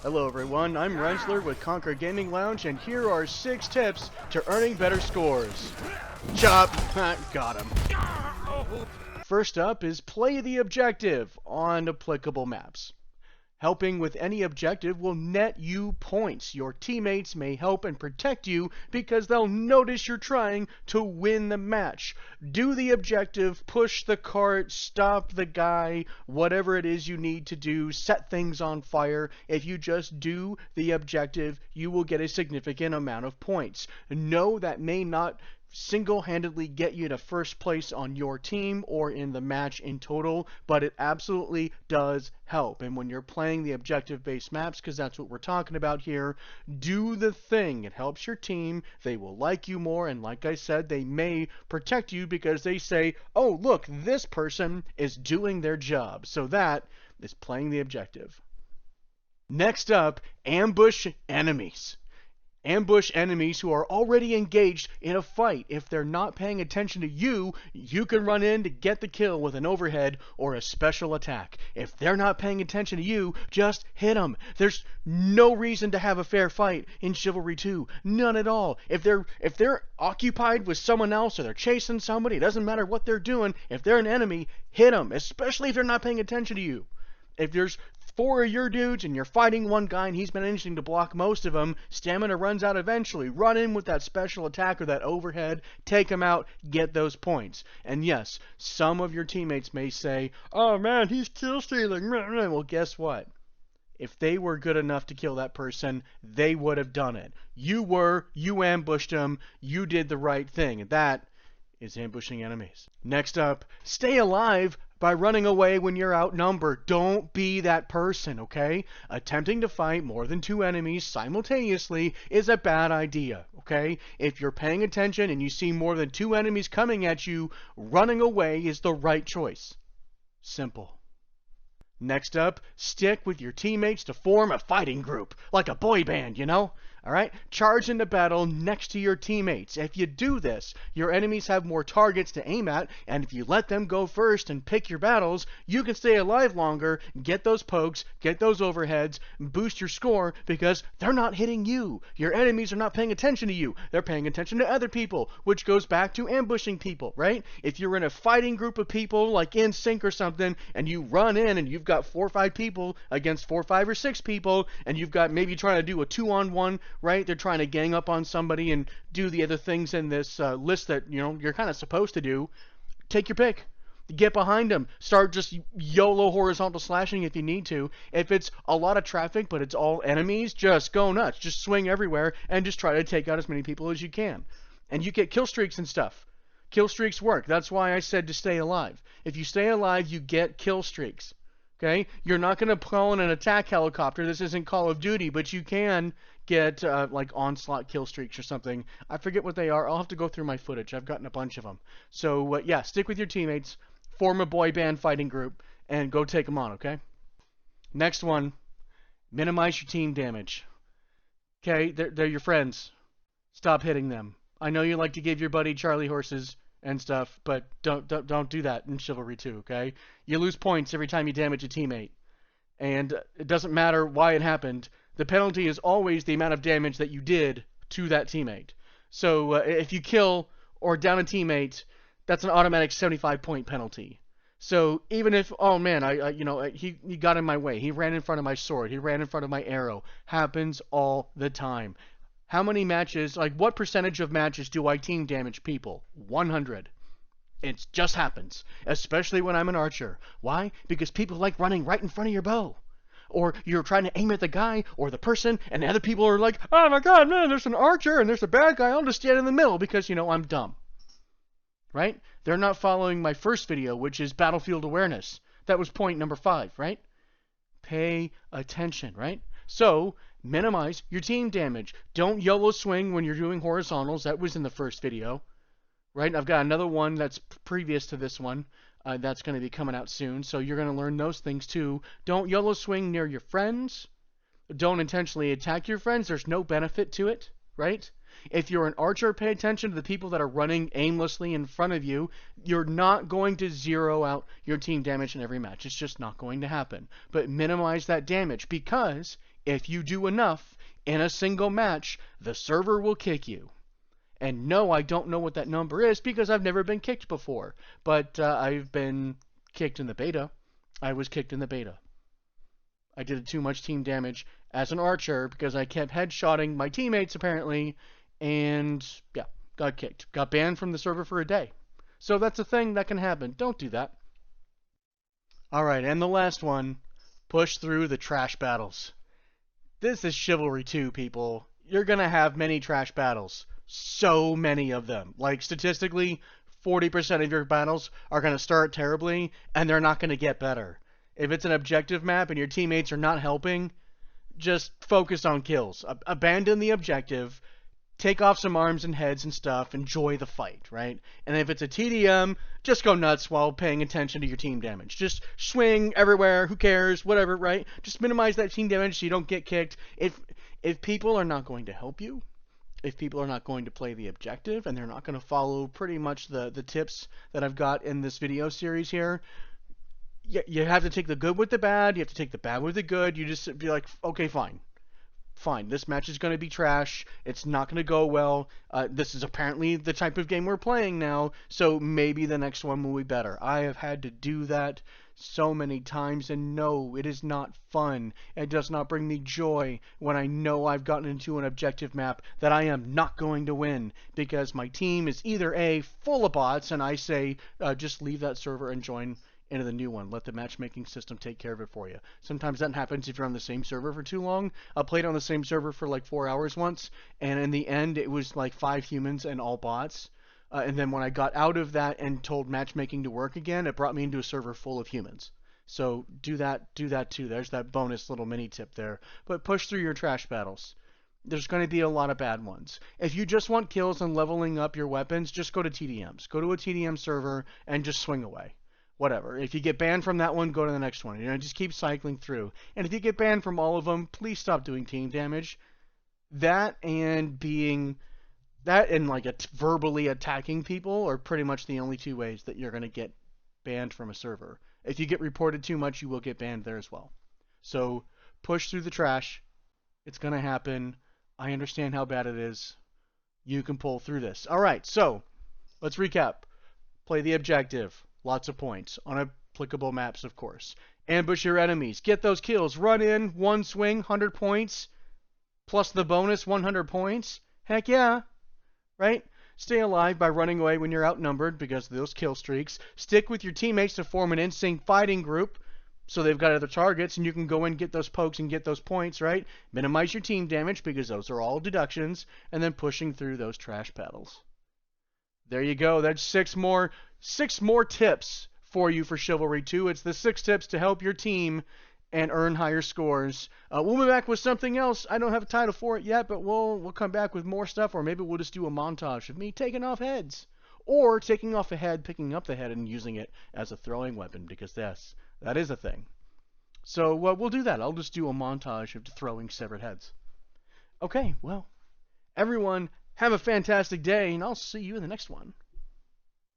Hello everyone, I'm Rensler with Conquer Gaming Lounge, and here are 6 tips to earning better scores. Chop! Got him. First up is play the objective on applicable maps. Helping with any objective will net you points. Your teammates may help and protect you because they'll notice you're trying to win the match. Do the objective, push the cart, stop the guy, whatever it is you need to do, set things on fire. If you just do the objective, you will get a significant amount of points. No, that may not single-handedly get you to first place on your team or in the match in total, but it absolutely does help. And when you're playing the objective-based maps, because that's what we're talking about here, do the thing. It helps your team. They will like you more, and like I said, they may protect you because they say, oh, look, this person is doing their job. So that is playing the objective. Next up, ambush enemies. Ambush enemies who are already engaged in a fight. If they're not paying attention to you, you can run in to get the kill with an overhead or a special attack. If they're not paying attention to you, just hit them. There's no reason to have a fair fight in Chivalry 2. None at all. If they're occupied with someone else or they're chasing somebody, it doesn't matter what they're doing. If they're an enemy, hit them, especially if they're not paying attention to you. If there's 4 of your dudes and you're fighting one guy and he's managing to block most of them, stamina runs out eventually. Run in with that special attack or that overhead, take him out, get those points. And yes, some of your teammates may say, oh man, he's kill stealing. Well, guess what? If they were good enough to kill that person, they would have done it. You ambushed him, you did the right thing. And that is ambushing enemies. Next up, stay alive by running away when you're outnumbered. Don't be that person, okay? Attempting to fight more than 2 enemies simultaneously is a bad idea, okay? If you're paying attention and you see more than 2 enemies coming at you, running away is the right choice. Simple. Next up, stick with your teammates to form a fighting group, like a boy band, you know? Alright? Charge into battle next to your teammates. If you do this, your enemies have more targets to aim at, and if you let them go first and pick your battles, you can stay alive longer, get those pokes, get those overheads, boost your score, because they're not hitting you. Your enemies are not paying attention to you. They're paying attention to other people, which goes back to ambushing people, right? If you're in a fighting group of people, like in sync or something, and you run in and you've got 4 or 5 people against 4, 5, or 6 people, and you've got maybe trying to do a 2-on-1, right? They're trying to gang up on somebody and do the other things in this list that, you know, you're kind of supposed to do. Take your pick. Get behind them. Start just YOLO horizontal slashing if you need to. If it's a lot of traffic but it's all enemies, just go nuts. Just swing everywhere and just try to take out as many people as you can. And you get kill streaks and stuff. Kill streaks work. That's why I said to stay alive. If you stay alive, you get kill streaks. Okay? You're not going to pull in an attack helicopter. This isn't Call of Duty, but you can get like onslaught kill streaks or something. I forget what they are. I'll have to go through my footage. I've gotten a bunch of them. So yeah, stick with your teammates, form a boy band fighting group, and go take them on, okay? Next one, minimize your team damage. Okay, they're your friends. Stop hitting them. I know you like to give your buddy Charlie horses and stuff, but don't do that in Chivalry 2, okay? You lose points every time you damage a teammate. And it doesn't matter why it happened. The penalty is always the amount of damage that you did to that teammate. So if you kill or down a teammate, that's an automatic 75-point penalty. So even if, oh man, he got in my way. He ran in front of my sword. He ran in front of my arrow. Happens all the time. How many matches, like what percentage of matches do I team damage people? 100. It just happens, especially when I'm an archer. Why? Because people like running right in front of your bow. Or you're trying to aim at the guy or the person, and the other people are like, oh my god, man, there's an archer and there's a bad guy. I'll just stand in the middle because, you know, I'm dumb. Right? They're not following my first video, which is battlefield awareness. That was point number 5, right? Pay attention, right? So, minimize your team damage. Don't YOLO swing when you're doing horizontals. That was in the first video. Right? I've got another one that's previous to this one that's going to be coming out soon. So you're going to learn those things too. Don't YOLO swing near your friends. Don't intentionally attack your friends. There's no benefit to it, right? If you're an archer, pay attention to the people that are running aimlessly in front of you. You're not going to zero out your team damage in every match. It's just not going to happen. But minimize that damage, because If you do enough in a single match, the server will kick you. And no, I don't know what that number is because I've never been kicked before. But I've been kicked in the beta. I was kicked in the beta. I did too much team damage as an archer because I kept headshotting my teammates apparently, and yeah, got kicked. Got banned from the server for a day. So that's a thing that can happen. Don't do that. Alright, and the last one. Push through the trash battles. This is Chivalry 2, people. You're gonna have many trash battles. So many of them. Like, statistically, 40% of your battles are gonna start terribly, and they're not gonna get better. If it's an objective map and your teammates are not helping, just focus on kills. Abandon the objective, take off some arms and heads and stuff, enjoy the fight, right? And if it's a TDM, just go nuts while paying attention to your team damage. Just swing everywhere, who cares, whatever, right? Just minimize that team damage so you don't get kicked. If people are not going to help you, if people are not going to play the objective, and they're not going to follow pretty much the tips that I've got in this video series here, you have to take the good with the bad, you have to take the bad with the good. You just be like, okay, fine, this match is going to be trash, it's not going to go well, this is apparently the type of game we're playing now, so maybe the next one will be better. I have had to do that so many times, and no, it is not fun. It does not bring me joy when I know I've gotten into an objective map that I am not going to win, because my team is either A, full of bots, and I say, just leave that server and join into the new one. Let the matchmaking system take care of it for you. Sometimes that happens if you're on the same server for too long. I played on the same server for like 4 hours once, and in the end it was like 5 humans and all bots. And then when I got out of that and told matchmaking to work again, it brought me into a server full of humans. So do that too. There's that bonus little mini tip there. But push through your trash battles. There's going to be a lot of bad ones. If you just want kills and leveling up your weapons, just go to TDMs. Go to a TDM server and just swing away. Whatever. If you get banned from that one, go to the next one. Just keep cycling through. And if you get banned from all of them, please stop doing team damage. That and like verbally attacking people are pretty much the only two ways that you're going to get banned from a server. If you get reported too much, you will get banned there as well. So push through the trash. It's going to happen. I understand how bad it is. You can pull through this. All right, so let's recap. Play the objective. Lots of points. On applicable maps, of course. Ambush your enemies. Get those kills. Run in, one swing, 100 points. Plus the bonus, 100 points. Heck yeah. Right? Stay alive by running away when you're outnumbered because of those kill streaks. Stick with your teammates to form an in-sync fighting group so they've got other targets and you can go in and get those pokes and get those points, right? Minimize your team damage because those are all deductions, and then pushing through those trash battles. There you go. That's six more tips for you for Chivalry 2. It's the 6 tips to help your team and earn higher scores. We'll be back with something else. I don't have a title for it yet, but we'll come back with more stuff, or maybe we'll just do a montage of me taking off heads, or taking off a head, picking up the head, and using it as a throwing weapon, because that is a thing. So we'll do that. I'll just do a montage of throwing severed heads. Okay, well, everyone, have a fantastic day, and I'll see you in the next one.